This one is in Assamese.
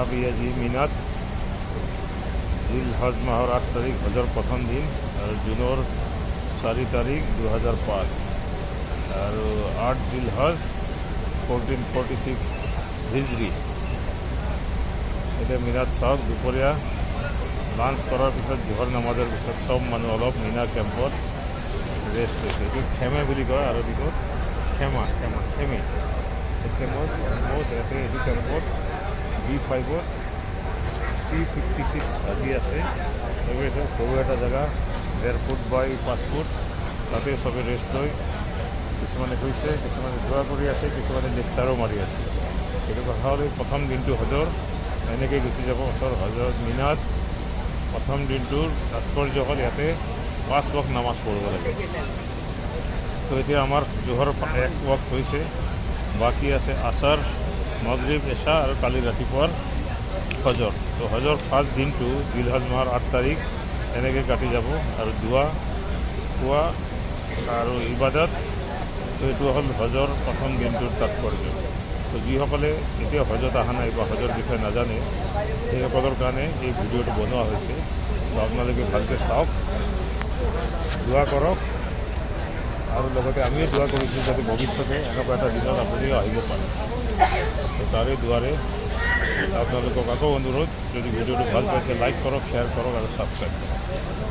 বিয়াজি মিনাত জিল হজ মাহৰ 8 তাৰিখ হজৰ প্ৰথম দিন আৰু জুনৰ 4 তাৰিখ 2005 আৰু 8 জিল হজ 1446 হিজৰি। এতিয়া মিনাত চাওক, দুপৰীয়া লাঞ্চ কৰাৰ পিছত জোহৰ নামাজৰ পিছত চব মানুহ অলপ মিনা কেম্পত ৰেষ্ট লৈছে। এইটো খেমে বুলি কয় আৰবিকত, খেমে কেম্পত ইয়াতে এইটো কেম্পত B5ত 356 আজি আছে। চবেই চব সৰু এটা জেগা 1.5 ফুট বাই 5 ফুট, তাতে চবে ৰেষ্ট লৈ কিছুমানে কৈছে, কিছুমানে দোৱা কৰি আছে, কিছুমানে লেকচাৰো মাৰি আছে। সেইটো কথা হ'ল প্ৰথম দিনটো হজৰ এনেকৈ গুচি যাব। ওচৰ হজৰত মিনাত প্ৰথম দিনটোৰ তাৎপৰ্য হ'ল ইয়াতে 5 ওয়াক্ত নামাজ পঢ়িব লাগে। তো এতিয়া আমাৰ জোহৰ 1 ওয়াক্ত হৈছে, বাকী আছে আছাৰ, মাগৰিব, এশা আৰু কালি ৰাতিপুৱাৰ হজৰ। তো হজৰ ফাৰ্ষ্ট দিনটো জিল হজ মাহৰ 8 তাৰিখ এনেকৈ কাটি যাব। আৰু দোৱা খোৱা আৰু ইবাদত, তো এইটো হ'ল হজৰ প্ৰথম দিনটোৰ তাৎপৰ্য। তো যিসকলে এতিয়া হজত অহা নাই বা হজৰ বিষয়ে নাজানে, সেইসকলৰ কাৰণে এই ভিডিঅ'টো বনোৱা হৈছে। তো আপোনালোকে ভালকৈ চাওক, দোৱা কৰক, আৰু লগতে আমিও দোৱা কৰিছোঁ যাতে ভৱিষ্যতে এনেকুৱা এটা দিনত আপুনিও আহিব পাৰে। তো তাৰে দুৱাৰে আপোনালোকক আকৌ অনুৰোধ, যদি ভিডিঅ'টো ভাল পাইছে লাইক কৰক, শ্বেয়াৰ কৰক আৰু ছাবস্ক্ৰাইব কৰক।